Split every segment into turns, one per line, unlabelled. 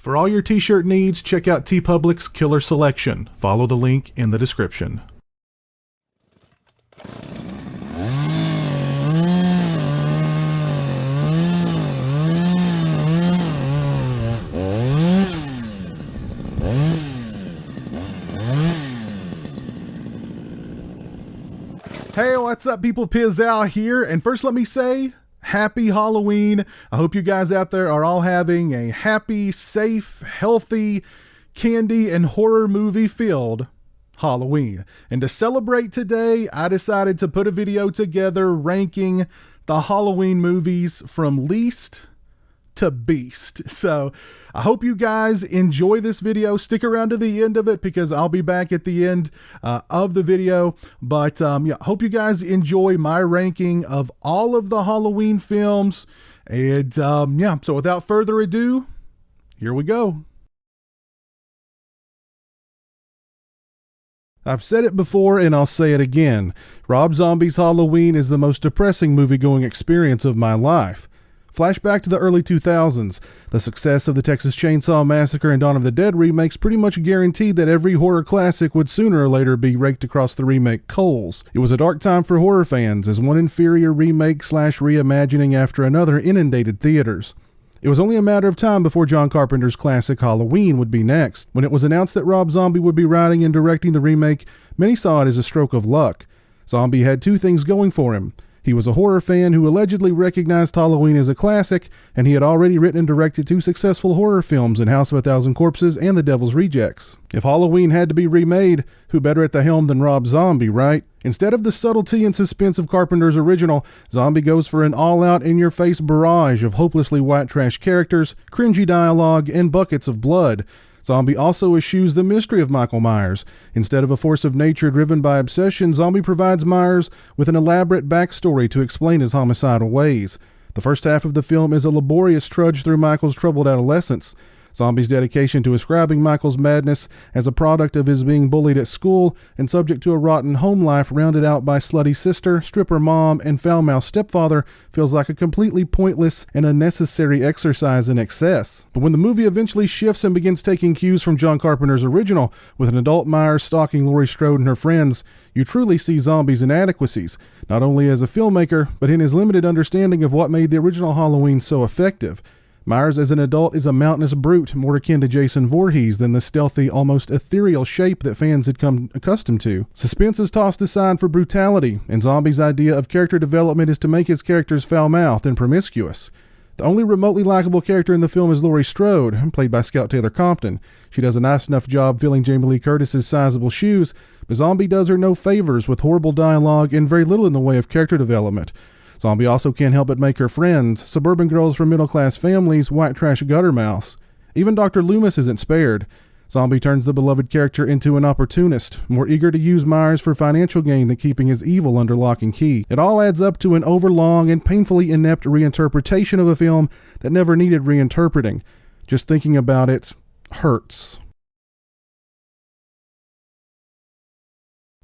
For all your t-shirt needs, check out TeePublic's Killer Selection. Follow the link in the description. Hey, what's up, people? Pizzal here, and first let me say, happy Halloween. I hope you guys out there are all having a happy, safe, healthy, candy and horror movie filled Halloween. And to celebrate today, I decided to put a video together ranking the Halloween movies from least to beast. So I hope you guys enjoy this video. Stick around to the end of it because I'll be back at the end of the video. But yeah, hope you guys enjoy my ranking of all of the Halloween films. And yeah, so without further ado, here we go. I've said it before and I'll say it again. Rob Zombie's Halloween is the most depressing movie-going experience of my life. Flashback to the early 2000s. The success of the Texas Chainsaw Massacre and Dawn of the Dead remakes pretty much guaranteed that every horror classic would sooner or later be raked across the remake coals. It was a dark time for horror fans as one inferior remake/reimagining after another inundated theaters. It was only a matter of time before John Carpenter's classic Halloween would be next. When it was announced that Rob Zombie would be writing and directing the remake, many saw it as a stroke of luck. Zombie had two things going for him. He was a horror fan who allegedly recognized Halloween as a classic, and he had already written and directed two successful horror films in House of a Thousand Corpses and The Devil's Rejects. If Halloween had to be remade, who better at the helm than Rob Zombie, right? Instead of the subtlety and suspense of Carpenter's original, Zombie goes for an all-out, in-your-face barrage of hopelessly white trash characters, cringy dialogue, and buckets of blood. Zombie also eschews the mystery of Michael Myers. Instead of a force of nature driven by obsession, Zombie provides Myers with an elaborate backstory to explain his homicidal ways. The first half of the film is a laborious trudge through Michael's troubled adolescence. Zombie's dedication to ascribing Michael's madness as a product of his being bullied at school and subject to a rotten home life rounded out by slutty sister, stripper mom, and foul-mouthed stepfather feels like a completely pointless and unnecessary exercise in excess. But when the movie eventually shifts and begins taking cues from John Carpenter's original, with an adult Myers stalking Laurie Strode and her friends, you truly see Zombie's inadequacies, not only as a filmmaker, but in his limited understanding of what made the original Halloween so effective. Myers as an adult is a mountainous brute, more akin to Jason Voorhees than the stealthy, almost ethereal shape that fans had come accustomed to. Suspense is tossed aside for brutality, and Zombie's idea of character development is to make his characters foul-mouthed and promiscuous. The only remotely likable character in the film is Laurie Strode, played by Scout Taylor Compton. She does a nice enough job filling Jamie Lee Curtis's sizable shoes, but Zombie does her no favors with horrible dialogue and very little in the way of character development. Zombie also can't help but make her friends, suburban girls from middle-class families, white trash gutter mouths. Even Dr. Loomis isn't spared. Zombie turns the beloved character into an opportunist, more eager to use Myers for financial gain than keeping his evil under lock and key. It all adds up to an overlong and painfully inept reinterpretation of a film that never needed reinterpreting. Just thinking about it hurts.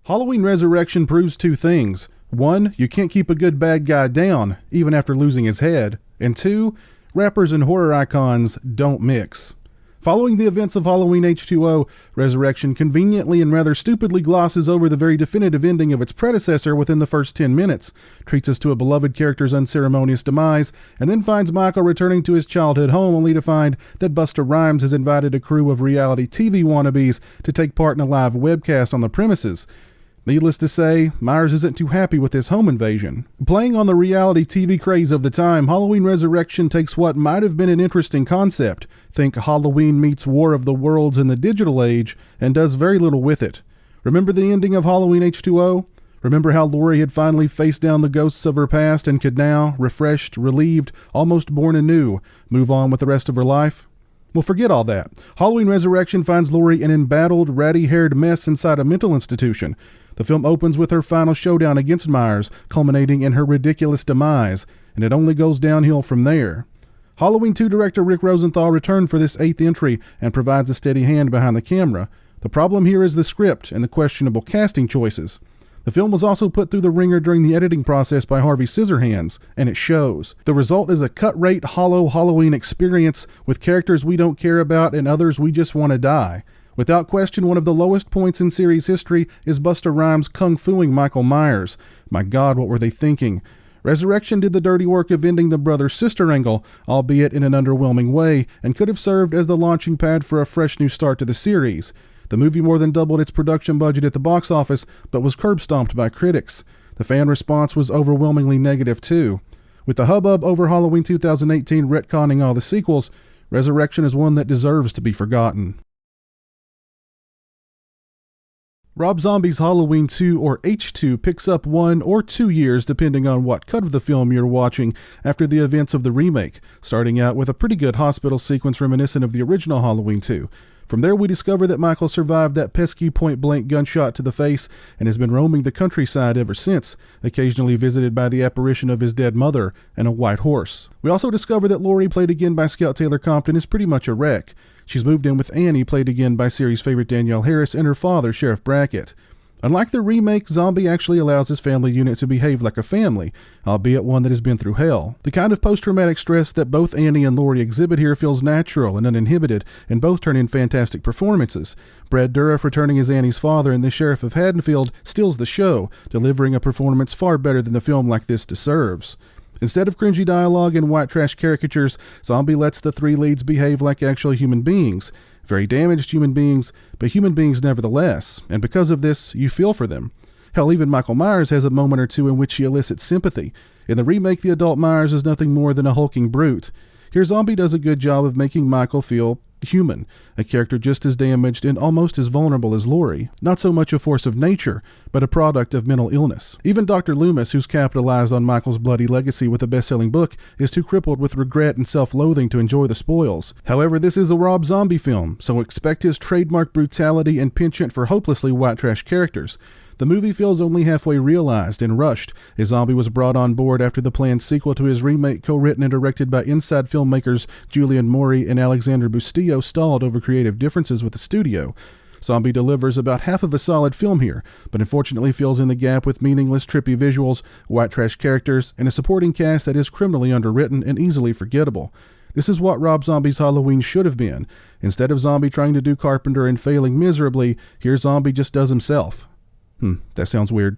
Halloween Resurrection proves two things. One, you can't keep a good bad guy down, even after losing his head. And two, rappers and horror icons don't mix. Following the events of Halloween H2O, Resurrection conveniently and rather stupidly glosses over the very definitive ending of its predecessor within the first 10 minutes, treats us to a beloved character's unceremonious demise, and then finds Michael returning to his childhood home only to find that Busta Rhymes has invited a crew of reality TV wannabes to take part in a live webcast on the premises. Needless to say, Myers isn't too happy with this home invasion. Playing on the reality TV craze of the time, Halloween Resurrection takes what might have been an interesting concept, think Halloween meets War of the Worlds in the digital age, and does very little with it. Remember the ending of Halloween H2O? Remember how Laurie had finally faced down the ghosts of her past and could now, refreshed, relieved, almost born anew, move on with the rest of her life? Well, forget all that. Halloween Resurrection finds Laurie an embattled, ratty-haired mess inside a mental institution. The film opens with her final showdown against Myers, culminating in her ridiculous demise, and it only goes downhill from there. Halloween 2 director Rick Rosenthal returned for this 8th entry and provides a steady hand behind the camera. The problem here is the script and the questionable casting choices. The film was also put through the ringer during the editing process by Harvey Scissorhands, and it shows. The result is a cut-rate, hollow Halloween experience with characters we don't care about and others we just want to die. Without question, one of the lowest points in series history is Busta Rhymes kung-fuing Michael Myers. My God, what were they thinking? Resurrection did the dirty work of ending the brother-sister angle, albeit in an underwhelming way, and could have served as the launching pad for a fresh new start to the series. The movie more than doubled its production budget at the box office, but was curb-stomped by critics. The fan response was overwhelmingly negative, too. With the hubbub over Halloween 2018 retconning all the sequels, Resurrection is one that deserves to be forgotten. Rob Zombie's Halloween 2, or H2, picks up 1 or 2 years depending on what cut of the film you're watching after the events of the remake, starting out with a pretty good hospital sequence reminiscent of the original Halloween 2. From there, we discover that Michael survived that pesky point-blank gunshot to the face and has been roaming the countryside ever since, occasionally visited by the apparition of his dead mother and a white horse. We also discover that Laurie, played again by Scout Taylor Compton, is pretty much a wreck. She's moved in with Annie, played again by series favorite Danielle Harris, and her father, Sheriff Brackett. Unlike the remake, Zombie actually allows his family unit to behave like a family, albeit one that has been through hell. The kind of post-traumatic stress that both Annie and Laurie exhibit here feels natural and uninhibited, and both turn in fantastic performances. Brad Dourif, returning as Annie's father, and the Sheriff of Haddonfield steals the show, delivering a performance far better than the film like this deserves. Instead of cringy dialogue and white trash caricatures, Zombie lets the three leads behave like actual human beings. Very damaged human beings, but human beings nevertheless, and because of this, you feel for them. Hell, even Michael Myers has a moment or two in which he elicits sympathy. In the remake, the adult Myers is nothing more than a hulking brute. Here, Zombie does a good job of making Michael feel human, a character just as damaged and almost as vulnerable as Laurie. Not so much a force of nature, but a product of mental illness. Even Dr. Loomis, who's capitalized on Michael's bloody legacy with a best-selling book, is too crippled with regret and self-loathing to enjoy the spoils. However, this is a Rob Zombie film, so expect his trademark brutality and penchant for hopelessly white trash characters. The movie feels only halfway realized and rushed, as Zombie was brought on board after the planned sequel to his remake, co-written and directed by Inside filmmakers Julian Maury and Alexander Bustillo, stalled over creative differences with the studio. Zombie delivers about half of a solid film here, but unfortunately fills in the gap with meaningless, trippy visuals, white trash characters, and a supporting cast that is criminally underwritten and easily forgettable. This is what Rob Zombie's Halloween should have been. Instead of Zombie trying to do Carpenter and failing miserably, here Zombie just does himself. That sounds weird.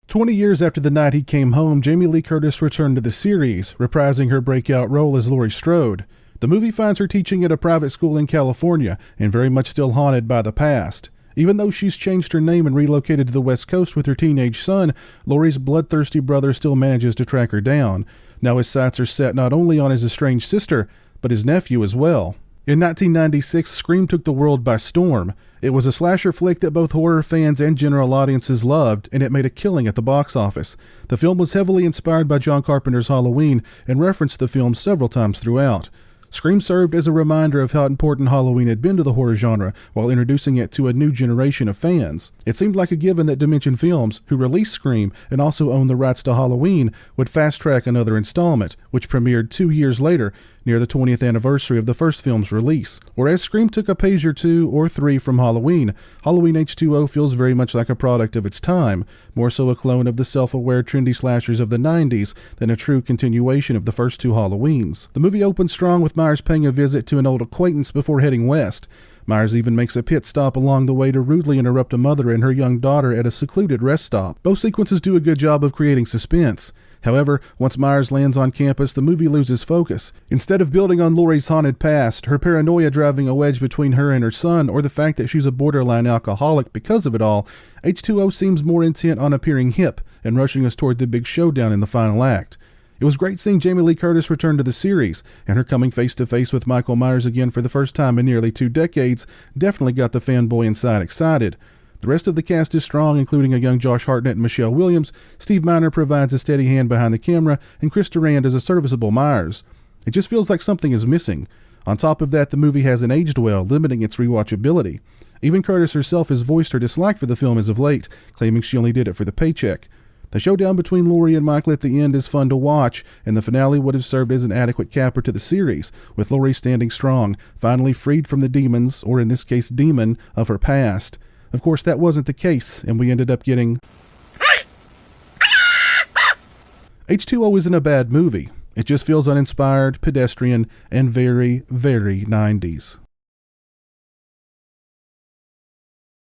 20 years after the night he came home, Jamie Lee Curtis returned to the series, reprising her breakout role as Laurie Strode. The movie finds her teaching at a private school in California, and very much still haunted by the past. Even though she's changed her name and relocated to the West Coast with her teenage son, Laurie's bloodthirsty brother still manages to track her down. Now his sights are set not only on his estranged sister, but his nephew as well. In 1996, Scream took the world by storm. It was a slasher flick that both horror fans and general audiences loved, and it made a killing at the box office. The film was heavily inspired by John Carpenter's Halloween and referenced the film several times throughout. Scream served as a reminder of how important Halloween had been to the horror genre while introducing it to a new generation of fans. It seemed like a given that Dimension Films, who released Scream and also owned the rights to Halloween, would fast-track another installment, which premiered 2 years later, near the 20th anniversary of the first film's release. Whereas Scream took a page or 2 or 3 from Halloween, Halloween H2O feels very much like a product of its time, more so a clone of the self-aware trendy slashers of the 90s than a true continuation of the first 2 Halloweens. The movie opens strong with Myers paying a visit to an old acquaintance before heading west. Myers even makes a pit stop along the way to rudely interrupt a mother and her young daughter at a secluded rest stop. Both sequences do a good job of creating suspense. However, once Myers lands on campus, the movie loses focus. Instead of building on Laurie's haunted past, her paranoia driving a wedge between her and her son, or the fact that she's a borderline alcoholic because of it all, H2O seems more intent on appearing hip and rushing us toward the big showdown in the final act. It was great seeing Jamie Lee Curtis return to the series, and her coming face-to-face with Michael Myers again for the first time in nearly 2 decades definitely got the fanboy inside excited. The rest of the cast is strong, including a young Josh Hartnett and Michelle Williams. Steve Miner provides a steady hand behind the camera, and Chris Durand is a serviceable Myers. It just feels like something is missing. On top of that, the movie hasn't aged well, limiting its rewatchability. Even Curtis herself has voiced her dislike for the film as of late, claiming she only did it for the paycheck. The showdown between Laurie and Michael at the end is fun to watch, and the finale would have served as an adequate capper to the series, with Laurie standing strong, finally freed from the demons, or in this case demon, of her past. Of course, that wasn't the case, and we ended up getting H2O isn't a bad movie. It just feels uninspired, pedestrian, and very, very 90s.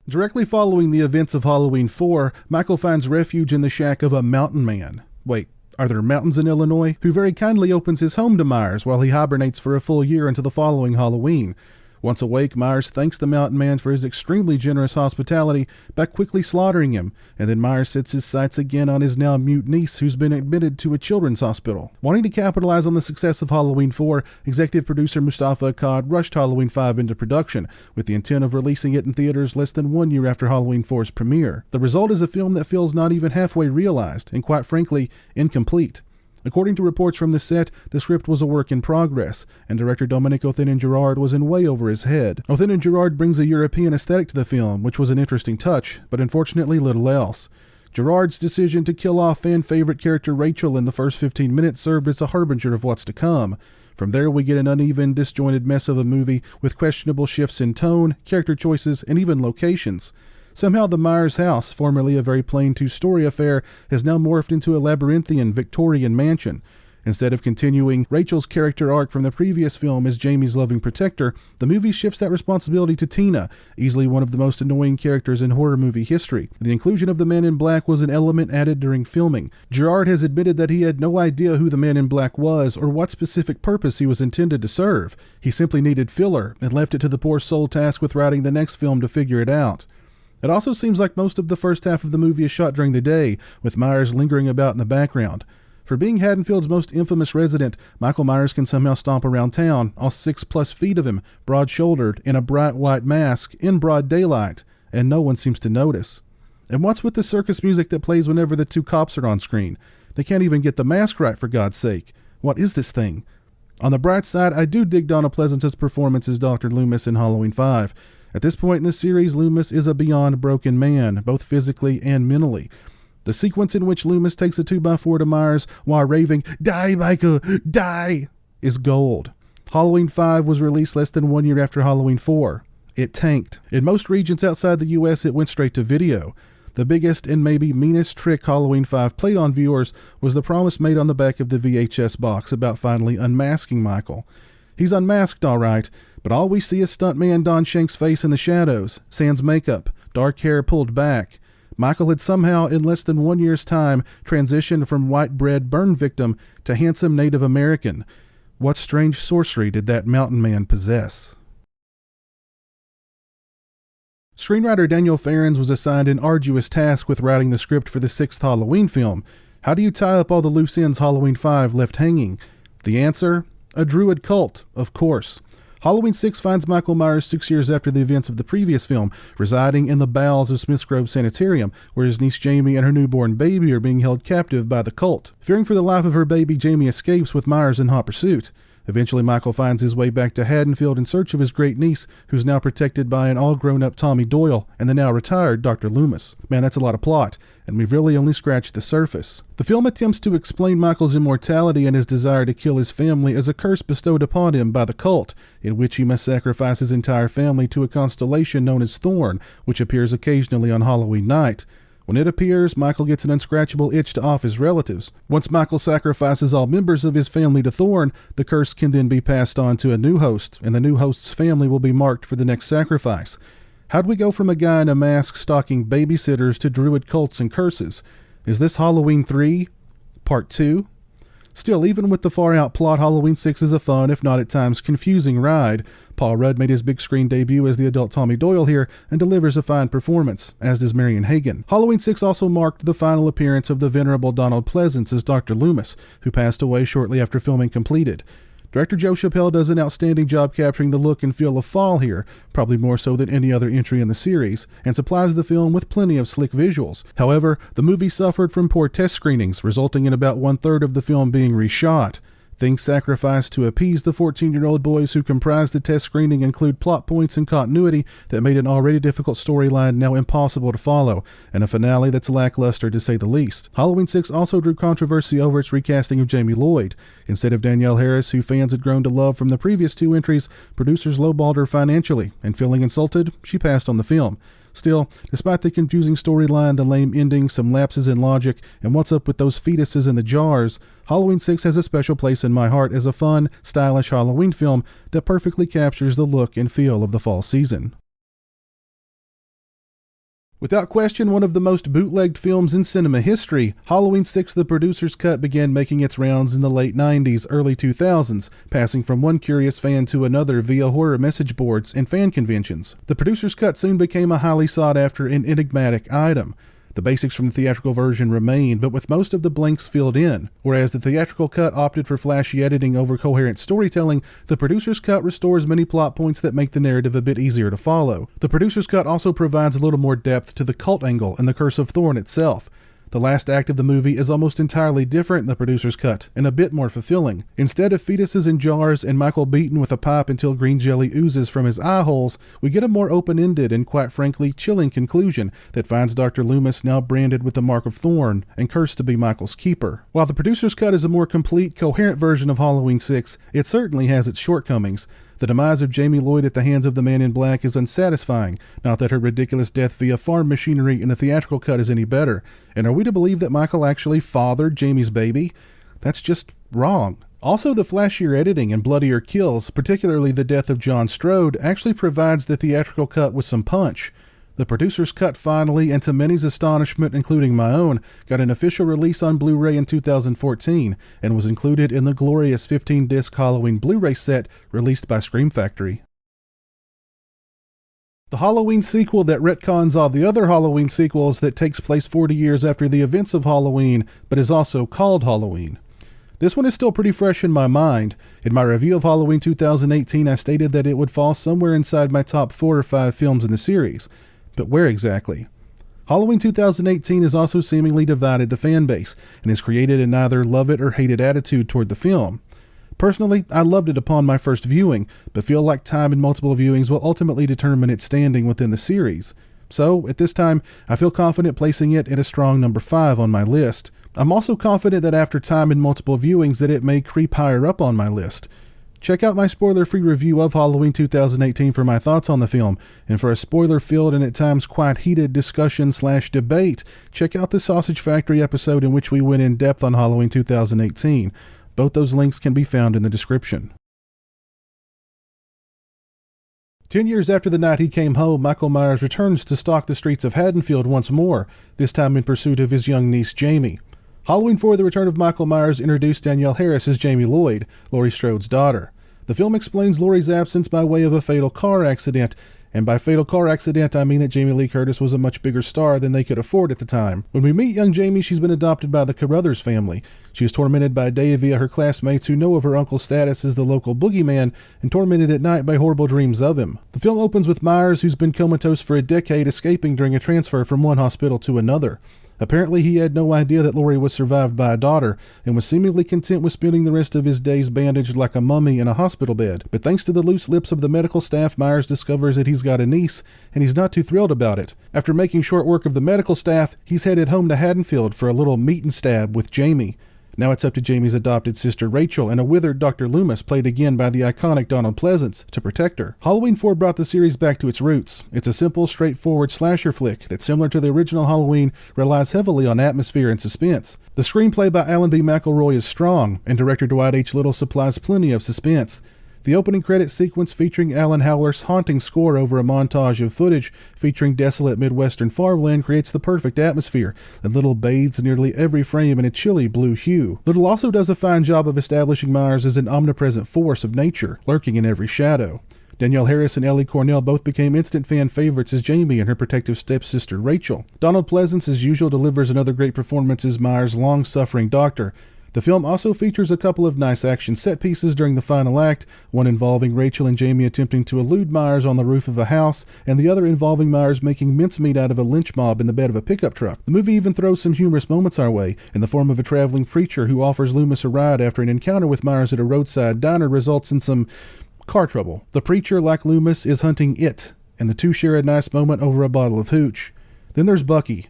Directly following the events of Halloween 4, Michael finds refuge in the shack of a mountain man. Wait, are there mountains in Illinois? Who very kindly opens his home to Myers while he hibernates for a full year until the following Halloween. Once awake, Myers thanks the mountain man for his extremely generous hospitality by quickly slaughtering him, and then Myers sets his sights again on his now mute niece who's been admitted to a children's hospital. Wanting to capitalize on the success of Halloween 4, executive producer Mustafa Akkad rushed Halloween 5 into production, with the intent of releasing it in theaters less than 1 year after Halloween 4's premiere. The result is a film that feels not even halfway realized, and quite frankly, incomplete. According to reports from the set, the script was a work in progress, and director Dominique Othénin-Girard was in way over his head. Othénin-Girard brings a European aesthetic to the film, which was an interesting touch, but unfortunately little else. Girard's decision to kill off fan-favorite character Rachel in the first 15 minutes served as a harbinger of what's to come. From there, we get an uneven, disjointed mess of a movie with questionable shifts in tone, character choices, and even locations. Somehow the Myers house, formerly a very plain two-story affair, has now morphed into a labyrinthian Victorian mansion. Instead of continuing Rachel's character arc from the previous film as Jamie's loving protector, the movie shifts that responsibility to Tina, easily one of the most annoying characters in horror movie history. The inclusion of the Man in Black was an element added during filming. Girard has admitted that he had no idea who the Man in Black was or what specific purpose he was intended to serve. He simply needed filler and left it to the poor soul tasked with writing the next film to figure it out. It also seems like most of the first half of the movie is shot during the day, with Myers lingering about in the background. For being Haddonfield's most infamous resident, Michael Myers can somehow stomp around town, all 6+ feet of him, broad-shouldered, in a bright white mask, in broad daylight, and no one seems to notice. And what's with the circus music that plays whenever the two cops are on screen? They can't even get the mask right, for God's sake. What is this thing? On the bright side, I do dig Donna Pleasance's performance as Dr. Loomis in Halloween 5. At this point in the series, Loomis is a beyond broken man, both physically and mentally. The sequence in which Loomis takes a 2x4 to Myers while raving, "Die, Michael, die!" is gold. Halloween 5 was released less than 1 year after Halloween 4. It tanked. In most regions outside the US, it went straight to video. The biggest and maybe meanest trick Halloween 5 played on viewers was the promise made on the back of the VHS box about finally unmasking Michael. He's unmasked, all right, but all we see is stuntman Don Shank's face in the shadows, sans makeup, dark hair pulled back. Michael had somehow, in less than 1 year's time, transitioned from white bread burn victim to handsome Native American. What strange sorcery did that mountain man possess? Screenwriter Daniel Farrens was assigned an arduous task with writing the script for the 6th Halloween film. How do you tie up all the loose ends Halloween 5 left hanging? The answer? A druid cult, of course. Halloween 6 finds Michael Myers 6 years after the events of the previous film, residing in the bowels of Smith's Grove Sanitarium, where his niece Jamie and her newborn baby are being held captive by the cult. Fearing for the life of her baby, Jamie escapes with Myers in hot pursuit. Eventually, Michael finds his way back to Haddonfield in search of his great niece, who's now protected by an all-grown-up Tommy Doyle and the now-retired Dr. Loomis. Man, that's a lot of plot, and we've really only scratched the surface. The film attempts to explain Michael's immortality and his desire to kill his family as a curse bestowed upon him by the cult, in which he must sacrifice his entire family to a constellation known as Thorn, which appears occasionally on Halloween night. When it appears, Michael gets an unscratchable itch to off his relatives. Once Michael sacrifices all members of his family to Thorn, the curse can then be passed on to a new host, and the new host's family will be marked for the next sacrifice. How'd we go from a guy in a mask stalking babysitters to druid cults and curses? Is this Halloween 3? Part 2? Still, even with the far-out plot, Halloween 6 is a fun, if not at times confusing, ride. Paul Rudd made his big screen debut as the adult Tommy Doyle here and delivers a fine performance, as does Marion Hagen. Halloween 6 also marked the final appearance of the venerable Donald Pleasance as Dr. Loomis, who passed away shortly after filming completed. Director Joe Chappelle does an outstanding job capturing the look and feel of fall here, probably more so than any other entry in the series, and supplies the film with plenty of slick visuals. However, the movie suffered from poor test screenings, resulting in about 1/3 of the film being reshot. Things sacrificed to appease the 14-year-old boys who comprise the test screening include plot points and continuity that made an already difficult storyline now impossible to follow, and a finale that's lackluster to say the least. Halloween 6 also drew controversy over its recasting of Jamie Lloyd. Instead of Danielle Harris, who fans had grown to love from the previous two entries, producers lowballed her financially, and feeling insulted, she passed on the film. Still, despite the confusing storyline, the lame ending, some lapses in logic, and what's up with those fetuses in the jars, Halloween 6 has a special place in my heart as a fun, stylish Halloween film that perfectly captures the look and feel of the fall season. Without question, one of the most bootlegged films in cinema history, Halloween 6 The Producer's Cut began making its rounds in the late 90s, early 2000s, passing from one curious fan to another via horror message boards and fan conventions. The Producer's Cut soon became a highly sought after and enigmatic item. The basics from the theatrical version remained, but with most of the blanks filled in. Whereas the theatrical cut opted for flashy editing over coherent storytelling, the producer's cut restores many plot points that make the narrative a bit easier to follow. The producer's cut also provides a little more depth to the cult angle and the Curse of Thorn itself. The last act of the movie is almost entirely different in the producer's cut, and a bit more fulfilling. Instead of fetuses in jars and Michael beaten with a pipe until green jelly oozes from his eye holes, we get a more open-ended and, quite frankly, chilling conclusion that finds Dr. Loomis now branded with the Mark of Thorn and cursed to be Michael's keeper. While the producer's cut is a more complete, coherent version of Halloween 6, it certainly has its shortcomings. The demise of Jamie Lloyd at the hands of the Man in Black is unsatisfying, not that her ridiculous death via farm machinery in the theatrical cut is any better. And are we to believe that Michael actually fathered Jamie's baby? That's just wrong. Also, the flashier editing and bloodier kills, particularly the death of John Strode, actually provides the theatrical cut with some punch. The producer's cut finally, and to many's astonishment, including my own, got an official release on Blu-ray in 2014 and was included in the glorious 15-disc Halloween Blu-ray set released by Scream Factory. The Halloween sequel that retcons all the other Halloween sequels that takes place 40 years after the events of Halloween, but is also called Halloween. This one is still pretty fresh in my mind. In my review of Halloween 2018, I stated that it would fall somewhere inside my top 4 or 5 films in the series. But where exactly? Halloween 2018 has also seemingly divided the fan base and has created an either love it or hate it attitude toward the film. Personally, I loved it upon my first viewing, but feel like time and multiple viewings will ultimately determine its standing within the series. So, at this time, I feel confident placing it at a strong number 5 on my list. I'm also confident that after time and multiple viewings that it may creep higher up on my list. Check out my spoiler-free review of Halloween 2018 for my thoughts on the film, and for a spoiler-filled and at times quite heated discussion/debate, check out the Sausage Factory episode in which we went in depth on Halloween 2018. Both those links can be found in the description. 10 years after the night he came home, Michael Myers returns to stalk the streets of Haddonfield once more, this time in pursuit of his young niece Jamie. Halloween 4: The Return of Michael Myers introduced Danielle Harris as Jamie Lloyd, Laurie Strode's daughter. The film explains Laurie's absence by way of a fatal car accident, and by fatal car accident I mean that Jamie Lee Curtis was a much bigger star than they could afford at the time. When we meet young Jamie, she's been adopted by the Carruthers family. She is tormented by day via her classmates who know of her uncle's status as the local boogeyman, and tormented at night by horrible dreams of him. The film opens with Myers, who's been comatose for a decade, escaping during a transfer from one hospital to another. Apparently, he had no idea that Laurie was survived by a daughter, and was seemingly content with spending the rest of his days bandaged like a mummy in a hospital bed. But thanks to the loose lips of the medical staff, Myers discovers that he's got a niece, and he's not too thrilled about it. After making short work of the medical staff, he's headed home to Haddonfield for a little meet and stab with Jamie. Now it's up to Jamie's adopted sister Rachel and a withered Dr. Loomis, played again by the iconic Donald Pleasance, to protect her. Halloween 4 brought the series back to its roots. It's a simple, straightforward slasher flick that, similar to the original Halloween, relies heavily on atmosphere and suspense. The screenplay by Alan B. McElroy is strong, and director Dwight H. Little supplies plenty of suspense. The opening credits sequence featuring Alan Howler's haunting score over a montage of footage featuring desolate Midwestern farmland creates the perfect atmosphere, and Little bathes nearly every frame in a chilly blue hue. Little also does a fine job of establishing Myers as an omnipresent force of nature, lurking in every shadow. Danielle Harris and Ellie Cornell both became instant fan favorites as Jamie and her protective stepsister Rachel. Donald Pleasance, as usual, delivers another great performance as Myers' long-suffering doctor. The film also features a couple of nice action set pieces during the final act, one involving Rachel and Jamie attempting to elude Myers on the roof of a house, and the other involving Myers making mincemeat out of a lynch mob in the bed of a pickup truck. The movie even throws some humorous moments our way, in the form of a traveling preacher who offers Loomis a ride after an encounter with Myers at a roadside diner results in some car trouble. The preacher, like Loomis, is hunting it, and the two share a nice moment over a bottle of hooch. Then there's Bucky.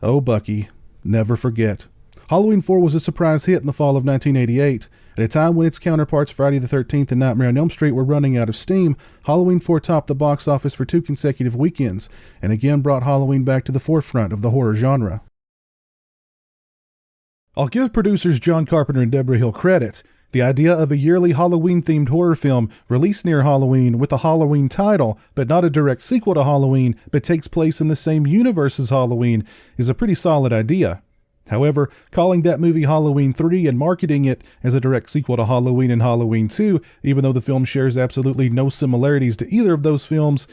Oh, Bucky, never forget. Halloween 4 was a surprise hit in the fall of 1988. At a time when its counterparts Friday the 13th and Nightmare on Elm Street were running out of steam, Halloween 4 topped the box office for 2 consecutive weekends, and again brought Halloween back to the forefront of the horror genre. I'll give producers John Carpenter and Deborah Hill credit. The idea of a yearly Halloween-themed horror film released near Halloween with a Halloween title, but not a direct sequel to Halloween, but takes place in the same universe as Halloween, is a pretty solid idea. However, calling that movie Halloween 3 and marketing it as a direct sequel to Halloween and Halloween 2, even though the film shares absolutely no similarities to either of those films,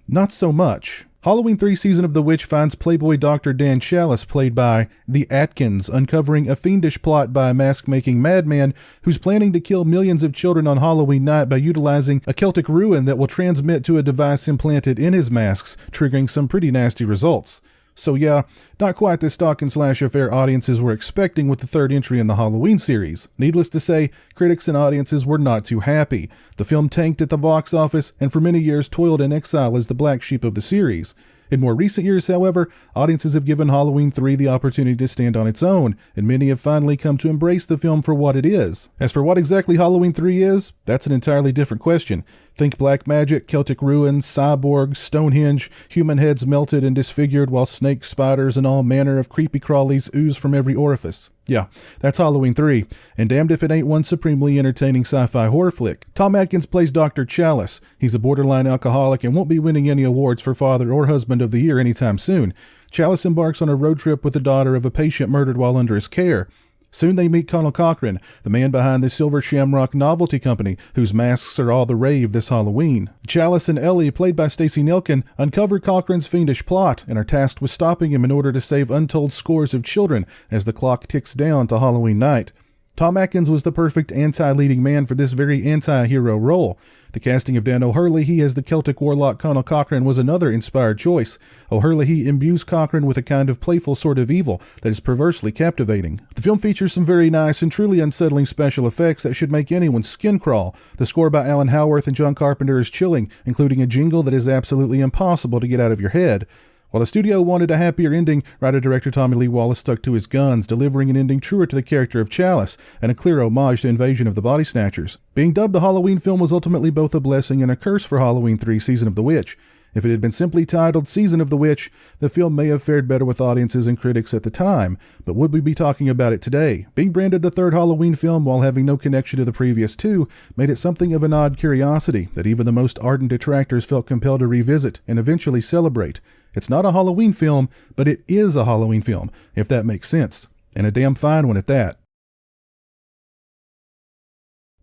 not so much. Halloween 3 Season of the Witch finds Playboy Dr. Dan Chalice, played by the Atkins, uncovering a fiendish plot by a mask-making madman who's planning to kill millions of children on Halloween night by utilizing a Celtic ruin that will transmit to a device implanted in his masks, triggering some pretty nasty results. So yeah, not quite the stalk and slash affair audiences were expecting with the third entry in the Halloween series. Needless to say, critics and audiences were not too happy. The film tanked at the box office and for many years toiled in exile as the black sheep of the series. In more recent years, however, audiences have given Halloween 3 the opportunity to stand on its own, and many have finally come to embrace the film for what it is. As for what exactly Halloween 3 is, that's an entirely different question. Think black magic, Celtic ruins, cyborgs, Stonehenge, human heads melted and disfigured while snakes, spiders, and all manner of creepy crawlies ooze from every orifice. Yeah, that's Halloween 3, and damned if it ain't one supremely entertaining sci-fi horror flick. Tom Atkins plays Dr. Chalice. He's a borderline alcoholic and won't be winning any awards for Father or Husband of the Year anytime soon. Chalice embarks on a road trip with the daughter of a patient murdered while under his care. Soon they meet Colonel Cochran, the man behind the Silver Shamrock Novelty Company, whose masks are all the rave this Halloween. Chalice and Ellie, played by Stacey Nelkin, uncover Cochran's fiendish plot and are tasked with stopping him in order to save untold scores of children as the clock ticks down to Halloween night. Tom Atkins was the perfect anti-leading man for this very anti-hero role. The casting of Dan O'Hurley as the Celtic warlock Colonel Cochran was another inspired choice. O'Hurley imbues Cochran with a kind of playful sort of evil that is perversely captivating. The film features some very nice and truly unsettling special effects that should make anyone's skin crawl. The score by Alan Howarth and John Carpenter is chilling, including a jingle that is absolutely impossible to get out of your head. While the studio wanted a happier ending, writer-director Tommy Lee Wallace stuck to his guns, delivering an ending truer to the character of Chalice and a clear homage to Invasion of the Body Snatchers. Being dubbed a Halloween film was ultimately both a blessing and a curse for Halloween 3 Season of the Witch. If it had been simply titled Season of the Witch, the film may have fared better with audiences and critics at the time, but would we be talking about it today? Being branded the third Halloween film while having no connection to the previous two made it something of an odd curiosity that even the most ardent detractors felt compelled to revisit and eventually celebrate. It's not a Halloween film, but it is a Halloween film, if that makes sense, and a damn fine one at that.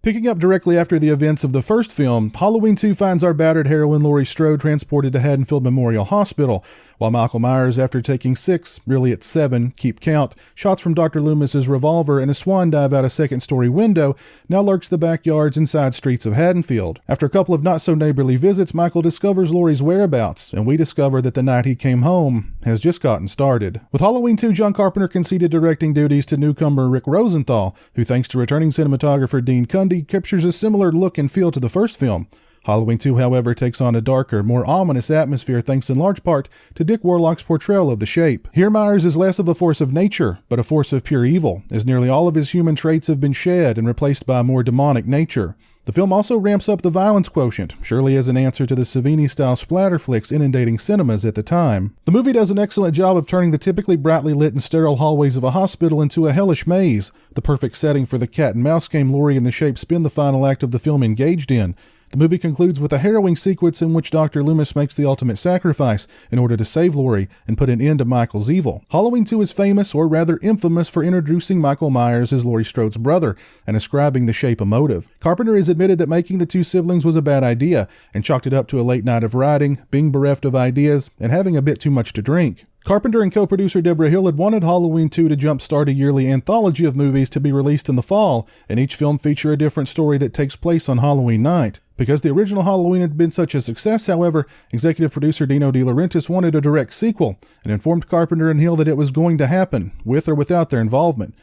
Picking up directly after the events of the first film, Halloween 2 finds our battered heroine Laurie Strode transported to Haddonfield Memorial Hospital, while Michael Myers, after taking 6, really it's 7, keep count, shots from Dr. Loomis's revolver and a swan dive out a second-story window, now lurks the backyards and side streets of Haddonfield. After a couple of not-so-neighborly visits, Michael discovers Laurie's whereabouts, and we discover that the night he came home has just gotten started. With Halloween 2, John Carpenter conceded directing duties to newcomer Rick Rosenthal, who, thanks to returning cinematographer Dean Cundy, captures a similar look and feel to the first film. Halloween 2, however, takes on a darker, more ominous atmosphere thanks in large part to Dick Warlock's portrayal of the Shape. Here Myers is less of a force of nature, but a force of pure evil, as nearly all of his human traits have been shed and replaced by a more demonic nature. The film also ramps up the violence quotient, surely as an answer to the Savini-style splatter flicks inundating cinemas at the time. The movie does an excellent job of turning the typically brightly lit and sterile hallways of a hospital into a hellish maze, the perfect setting for the cat-and-mouse game Laurie and the Shape spend the final act of the film engaged in. The movie concludes with a harrowing sequence in which Dr. Loomis makes the ultimate sacrifice in order to save Laurie and put an end to Michael's evil. Halloween 2 is famous, or rather infamous, for introducing Michael Myers as Laurie Strode's brother and ascribing the Shape a motive. Carpenter has admitted that making the two siblings was a bad idea and chalked it up to a late night of writing, being bereft of ideas, and having a bit too much to drink. Carpenter and co-producer Deborah Hill had wanted Halloween 2 to jumpstart a yearly anthology of movies to be released in the fall, and each film feature a different story that takes place on Halloween night. Because the original Halloween had been such a success, however, executive producer Dino De Laurentiis wanted a direct sequel and informed Carpenter and Hill that it was going to happen, with or without their involvement.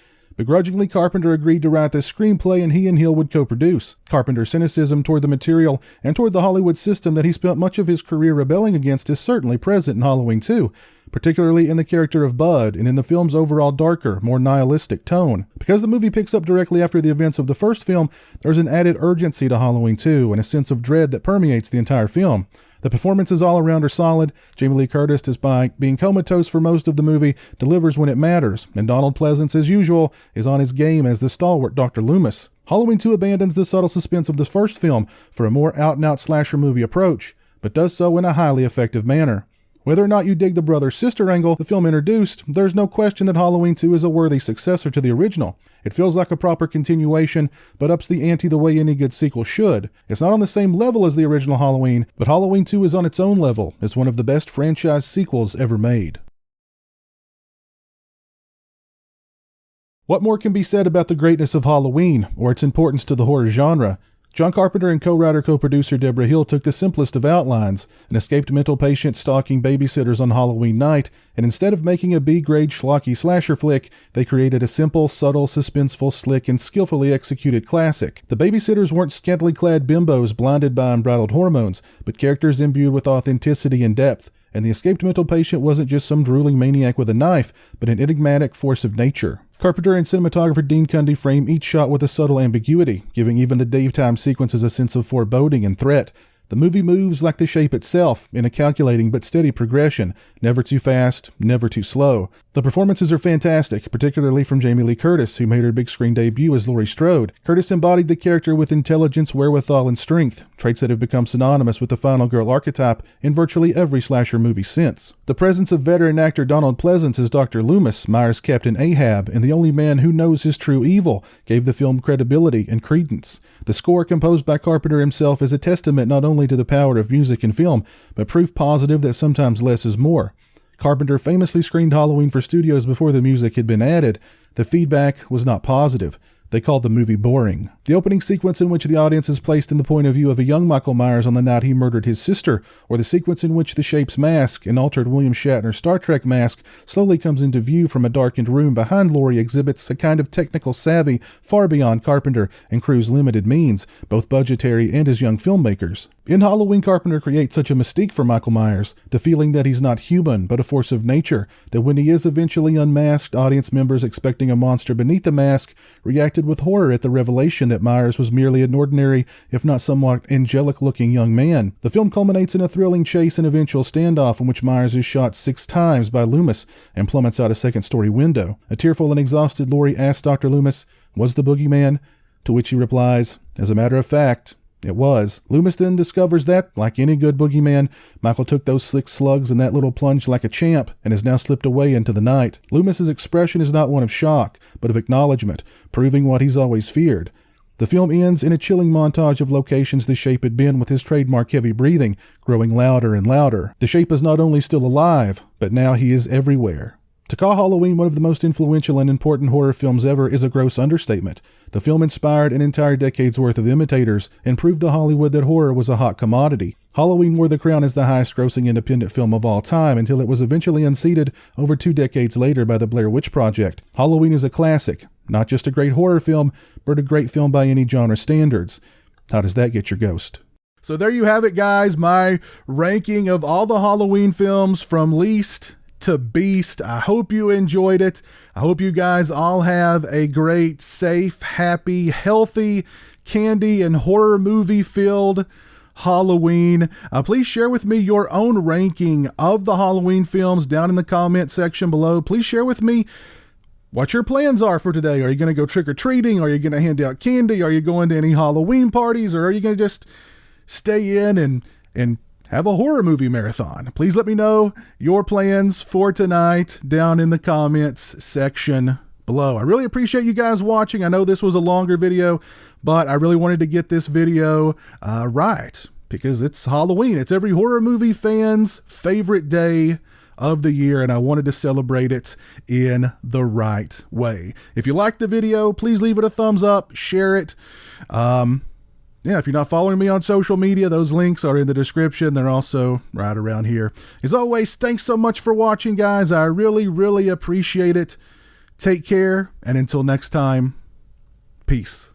Begrudgingly, Carpenter agreed to write this screenplay and he and Hill would co-produce. Carpenter's cynicism toward the material and toward the Hollywood system that he spent much of his career rebelling against is certainly present in Halloween 2, particularly in the character of Bud and in the film's overall darker, more nihilistic tone. Because the movie picks up directly after the events of the first film, there's an added urgency to Halloween 2 and a sense of dread that permeates the entire film. The performances all around are solid. Jamie Lee Curtis, despite being comatose for most of the movie, delivers when it matters, and Donald Pleasance, as usual, is on his game as the stalwart Dr. Loomis. Halloween 2 abandons the subtle suspense of the first film for a more out-and-out slasher movie approach, but does so in a highly effective manner. Whether or not you dig the brother-sister angle the film introduced, there's no question that Halloween 2 is a worthy successor to the original. It feels like a proper continuation, but ups the ante the way any good sequel should. It's not on the same level as the original Halloween, but Halloween 2 is on its own level as one of the best franchise sequels ever made. What more can be said about the greatness of Halloween, or its importance to the horror genre? John Carpenter and co-writer-co-producer Deborah Hill took the simplest of outlines, an escaped mental patient stalking babysitters on Halloween night, and instead of making a B-grade schlocky slasher flick, they created a simple, subtle, suspenseful, slick, and skillfully executed classic. The babysitters weren't scantily clad bimbos blinded by unbridled hormones, but characters imbued with authenticity and depth, and the escaped mental patient wasn't just some drooling maniac with a knife, but an enigmatic force of nature. Carpenter and cinematographer Dean Cundy frame each shot with a subtle ambiguity, giving even the daytime sequences a sense of foreboding and threat. The movie moves like the shape itself, in a calculating but steady progression, never too fast, never too slow. The performances are fantastic, particularly from Jamie Lee Curtis, who made her big screen debut as Laurie Strode. Curtis embodied the character with intelligence, wherewithal, and strength, traits that have become synonymous with the final girl archetype in virtually every slasher movie since. The presence of veteran actor Donald Pleasance as Dr. Loomis, Myers' Captain Ahab, and the only man who knows his true evil, gave the film credibility and credence. The score, composed by Carpenter himself, is a testament not only to the power of music and film, but proof positive that sometimes less is more. Carpenter famously screened Halloween for studios before the music had been added. The feedback was not positive. They called the movie boring. The opening sequence in which the audience is placed in the point of view of a young Michael Myers on the night he murdered his sister, or the sequence in which the Shape's mask, an altered William Shatner Star Trek mask, slowly comes into view from a darkened room behind Laurie, exhibits a kind of technical savvy far beyond Carpenter and crew's limited means, both budgetary and as young filmmakers. In Halloween, Carpenter creates such a mystique for Michael Myers, the feeling that he's not human, but a force of nature, that when he is eventually unmasked, audience members expecting a monster beneath the mask reacted with horror at the revelation that Myers was merely an ordinary, if not somewhat angelic-looking young man. The film culminates in a thrilling chase and eventual standoff in which Myers is shot 6 times by Loomis and plummets out a second-story window. A tearful and exhausted Laurie asks Dr. Loomis, "Was the boogeyman?" To which he replies, "As a matter of fact, it was." Loomis then discovers that, like any good boogeyman, Michael took those 6 slugs and that little plunge like a champ and has now slipped away into the night. Loomis's expression is not one of shock, but of acknowledgement, proving what he's always feared. The film ends in a chilling montage of locations the Shape had been, with his trademark heavy breathing growing louder and louder. The Shape is not only still alive, but now he is everywhere. To call Halloween one of the most influential and important horror films ever is a gross understatement. The film inspired an entire decade's worth of imitators and proved to Hollywood that horror was a hot commodity. Halloween wore the crown as the highest-grossing independent film of all time until it was eventually unseated over 2 decades later by the Blair Witch Project. Halloween is a classic, not just a great horror film, but a great film by any genre standards. How does that get your ghost? So there you have it, guys, my ranking of all the Halloween films from least to beast. I hope you enjoyed it. I hope you guys all have a great, safe, happy, healthy, candy and horror movie filled Halloween. Please share with me your own ranking of the Halloween films down in the comment section below. Please share with me what your plans are for today. Are you going to go trick-or-treating? Are you going to hand out candy? Are you going to any Halloween parties? Or are you going to just stay in and have a horror movie marathon? Please let me know your plans for tonight down in the comments section below. I really appreciate you guys watching. I know this was a longer video, but I really wanted to get this video right because it's Halloween. It's every horror movie fan's favorite day of the year, and I wanted to celebrate it in the right way. If you liked the video, please leave it a thumbs up, share it. Yeah, if you're not following me on social media, those links are in the description. They're also right around here. As always, thanks so much for watching, guys. I really, really appreciate it. Take care, and until next time, peace.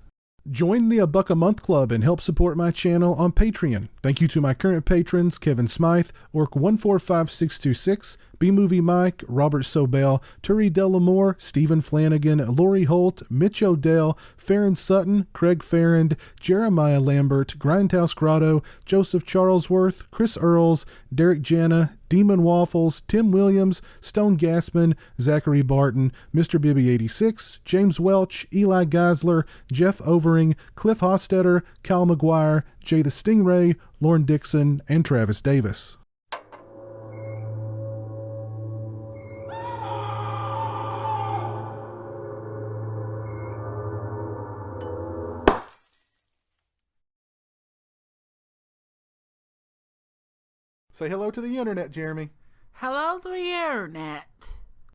Join the A Buck a Month Club and help support my channel on Patreon. Thank you to my current patrons, Kevin Smythe, Orc145626, B-Movie Mike, Robert Sobel, Turi Delamore, Stephen Flanagan, Lori Holt, Mitch Odell, Farron Sutton, Craig Farrand, Jeremiah Lambert, Grindhouse Grotto, Joseph Charlesworth, Chris Earls, Derek Jana, Demon Waffles, Tim Williams, Stone Gassman, Zachary Barton, Mr. Bibby 86, James Welch, Eli Geisler, Jeff Overing, Cliff Hostetter, Kyle McGuire, Jay the Stingray, Lauren Dixon, and Travis Davis. Say hello to the internet, Jeremy.
Hello to the internet.